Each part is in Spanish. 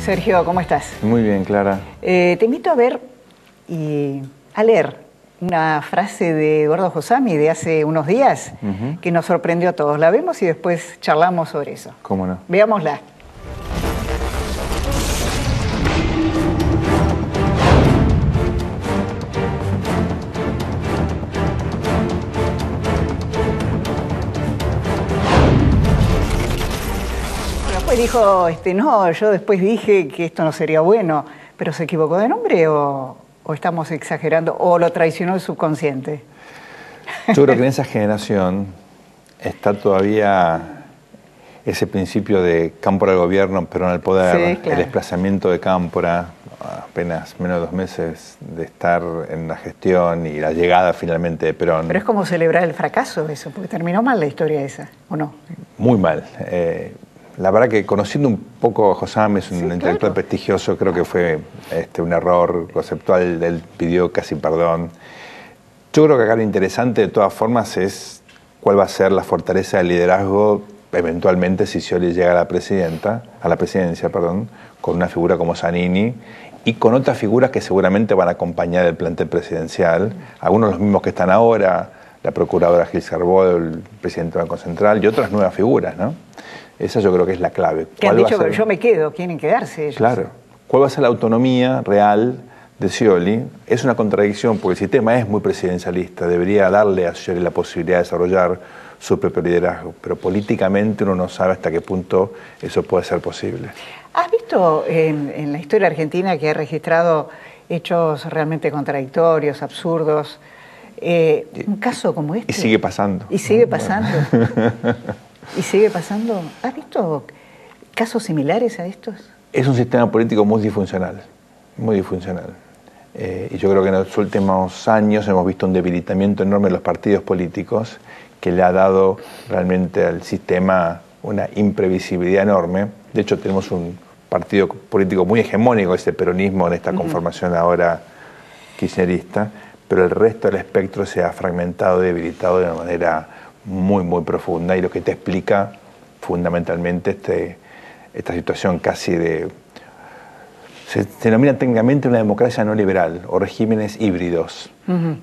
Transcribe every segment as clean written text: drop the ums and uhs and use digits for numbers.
Sergio, ¿cómo estás? Muy bien, Clara. Te invito a ver y a leer una frase de Eduardo Josami de hace unos días que nos sorprendió a todos. La vemos y después charlamos sobre eso. ¿Cómo no? Veámosla. Después dijo, no, yo después dije que esto no sería bueno, pero ¿se equivocó de nombre o estamos exagerando o lo traicionó el subconsciente? Yo creo que en esa generación está todavía ese principio de Cámpora al gobierno, pero en el poder, sí, claro. El desplazamiento de Cámpora, apenas menos de 2 meses de estar en la gestión y la llegada finalmente de Perón. Pero es como celebrar el fracaso eso, porque terminó mal la historia esa, ¿o no? Muy mal. La verdad que conociendo un poco a Josami, es un intelectual claro. prestigioso, creo que fue un error conceptual, él pidió casi perdón. Yo creo que acá lo interesante de todas formas es cuál va a ser la fortaleza del liderazgo eventualmente si Scioli llega a la presidencia, con una figura como Zanini y con otras figuras que seguramente van a acompañar el plantel presidencial, algunos los mismos que están ahora, la procuradora Gil Carbó, el presidente del Banco Central y otras nuevas figuras, ¿no? Esa yo creo que es la clave. Que han dicho, yo me quedo, quieren quedarse ellos. Claro. ¿Cuál va a ser la autonomía real de Scioli? Es una contradicción porque el sistema es muy presidencialista, debería darle a Scioli la posibilidad de desarrollar su propio liderazgo, pero políticamente uno no sabe hasta qué punto eso puede ser posible. ¿Has visto en la historia argentina que ha registrado hechos realmente contradictorios, absurdos, un caso como este? Y sigue pasando. Y sigue pasando. ¿Y sigue pasando? ¿Has visto casos similares a estos? Es un sistema político muy disfuncional, muy disfuncional. Y yo creo que en los últimos años hemos visto un debilitamiento enorme de los partidos políticos que le ha dado realmente al sistema una imprevisibilidad enorme. De hecho, tenemos un partido político muy hegemónico, este peronismo, en esta conformación ahora kirchnerista, pero el resto del espectro se ha fragmentado y debilitado de una manera muy, muy profunda, y lo que te explica fundamentalmente esta situación casi de... Se denomina técnicamente una democracia no liberal o regímenes híbridos,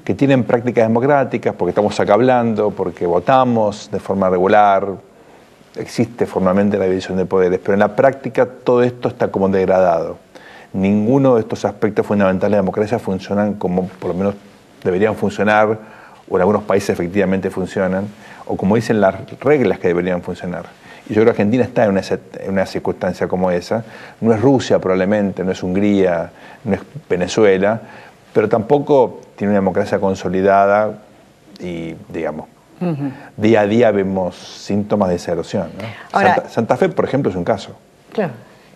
que tienen prácticas democráticas porque estamos acá hablando, porque votamos de forma regular, existe formalmente la división de poderes, pero en la práctica todo esto está como degradado. Ninguno de estos aspectos fundamentales de la democracia funcionan como por lo menos deberían funcionar, o en algunos países efectivamente funcionan, o como dicen las reglas que deberían funcionar. Y yo creo que Argentina está en una circunstancia como esa. No es Rusia probablemente, no es Hungría, no es Venezuela, pero tampoco tiene una democracia consolidada y, digamos, día a día vemos síntomas de esa erosión, ¿no? Ahora, Santa Fe, por ejemplo, es un caso. Claro.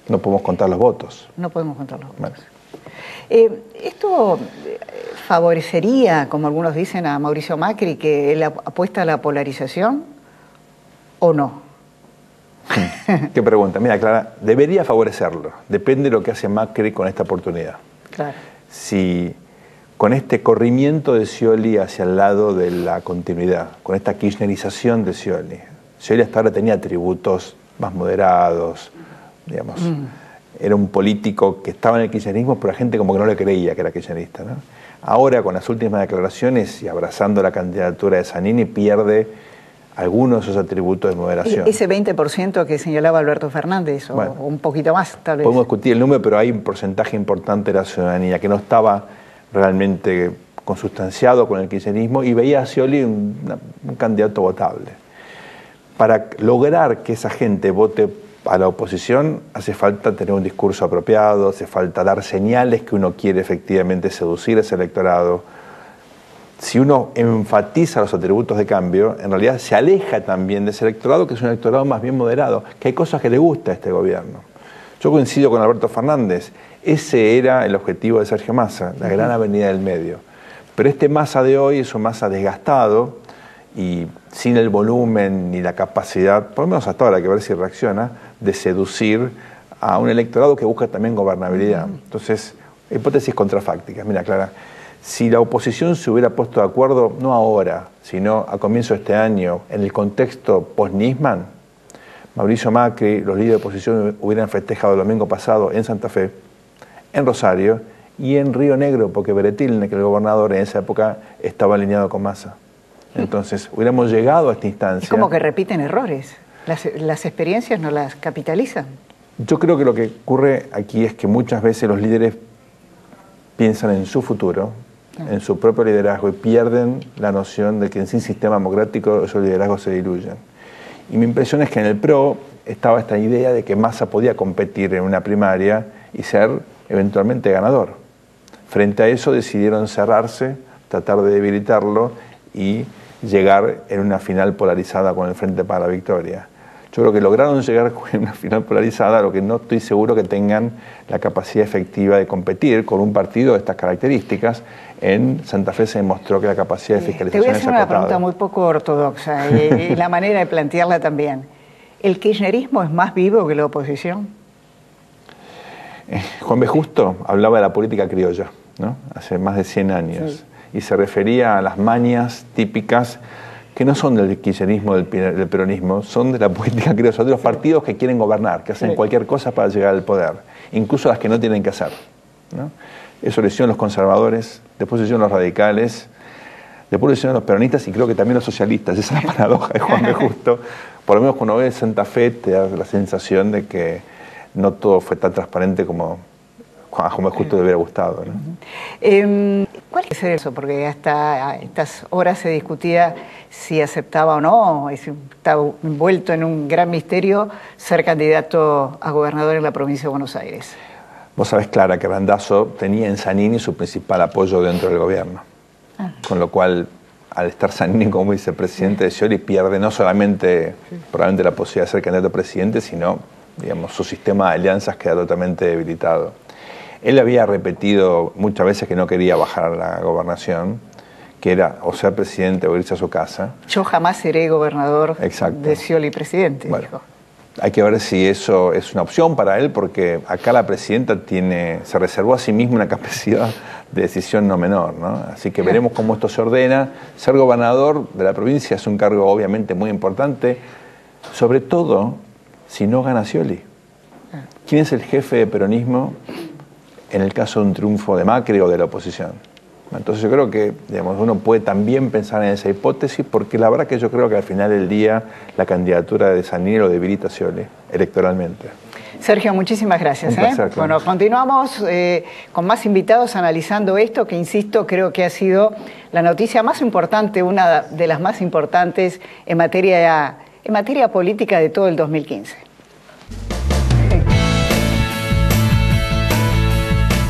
No podemos contar los votos. No podemos contar los votos. Bueno. ¿Esto favorecería, como algunos dicen, a Mauricio Macri, que él apuesta a la polarización o no? Qué pregunta. Mira, Clara, debería favorecerlo. Depende de lo que hace Macri con esta oportunidad. Claro. Si con este corrimiento de Scioli hacia el lado de la continuidad, con esta kirchnerización de Scioli hasta ahora tenía atributos más moderados, digamos. Era un político que estaba en el kirchnerismo, pero la gente como que no le creía que era kirchnerista, ¿no? Ahora, con las últimas declaraciones y abrazando la candidatura de Zanini, pierde algunos de esos atributos de moderación. Ese 20% que señalaba Alberto Fernández, o un poquito más, tal vez. Podemos discutir el número, pero hay un porcentaje importante de la ciudadanía que no estaba realmente consustanciado con el kirchnerismo y veía a Scioli un candidato votable. Para lograr que esa gente vote a la oposición hace falta tener un discurso apropiado, hace falta dar señales que uno quiere efectivamente seducir a ese electorado. Si uno enfatiza los atributos de cambio, en realidad se aleja también de ese electorado, que es un electorado más bien moderado, que hay cosas que le gusta a este gobierno. Yo coincido con Alberto Fernández, ese era el objetivo de Sergio Massa, la gran avenida del medio. Pero este Massa de hoy es un Massa desgastado y sin el volumen ni la capacidad, por lo menos hasta ahora hay que ver si reacciona, de seducir a un electorado que busca también gobernabilidad. Entonces, hipótesis contrafácticas. Mira, Clara, si la oposición se hubiera puesto de acuerdo, no ahora, sino a comienzo de este año, en el contexto post-Nisman, Mauricio Macri, los líderes de oposición hubieran festejado el domingo pasado en Santa Fe, en Rosario y en Río Negro, porque Beretilne, que el gobernador en esa época estaba alineado con Massa. Entonces, hubiéramos llegado a esta instancia. Es como que repiten errores. Las experiencias no las capitalizan. Yo creo que lo que ocurre aquí es que muchas veces los líderes piensan en su futuro, en su propio liderazgo, y pierden la noción de que sin sistema democrático esos liderazgos se diluyen. Y mi impresión es que en el PRO estaba esta idea de que Massa podía competir en una primaria y ser eventualmente ganador. Frente a eso decidieron cerrarse, tratar de debilitarlo y llegar en una final polarizada con el Frente para la Victoria. Yo creo que lograron llegar en una final polarizada, lo que no estoy seguro que tengan la capacidad efectiva de competir con un partido de estas características. En Santa Fe se demostró que la capacidad de fiscalización es acotada. Te voy a hacer una pregunta muy poco ortodoxa y la manera de plantearla también. ¿El kirchnerismo es más vivo que la oposición? Juan B. Justo hablaba de la política criolla, ¿no? Hace más de 100 años. Sí. Y se refería a las mañas típicas que no son del kirchnerismo, del peronismo, son de la política criolla, son de los partidos que quieren gobernar, que hacen cualquier cosa para llegar al poder, incluso las que no tienen que hacer, ¿no? Eso lo hicieron los conservadores, después lo hicieron los radicales, después lo hicieron los peronistas y creo que también los socialistas. Esa es la paradoja de Juan B. Justo. Por lo menos cuando ves Santa Fe te da la sensación de que no todo fue tan transparente como a Juan B. Justo le hubiera gustado, ¿no? ¿Cuál es eso? Porque hasta estas horas se discutía si aceptaba o no, estaba envuelto en un gran misterio ser candidato a gobernador en la provincia de Buenos Aires. Vos sabés, Clara, que Randazzo tenía en Zanini su principal apoyo dentro del gobierno. Con lo cual, al estar Zanini como vicepresidente de Scioli, pierde no solamente probablemente la posibilidad de ser candidato a presidente, sino, digamos, su sistema de alianzas queda totalmente debilitado. Él había repetido muchas veces que no quería bajar a la gobernación, que era o ser presidente o irse a su casa. Yo jamás seré gobernador de Scioli presidente, dijo. Hay que ver si eso es una opción para él, porque acá la presidenta se reservó a sí misma una capacidad de decisión no menor, ¿no? Así que veremos cómo esto se ordena. Ser gobernador de la provincia es un cargo obviamente muy importante, sobre todo si no gana Scioli. ¿Quién es el jefe de peronismo en el caso de un triunfo de Macri o de la oposición? Entonces yo creo que, digamos, uno puede también pensar en esa hipótesis, porque la verdad que yo creo que al final del día la candidatura de Zanini lo debilita a Scioli electoralmente. Sergio, muchísimas gracias. Un placer, Bueno, continuamos con más invitados analizando esto, que insisto, creo que ha sido la noticia más importante, una de las más importantes en materia política de todo el 2015.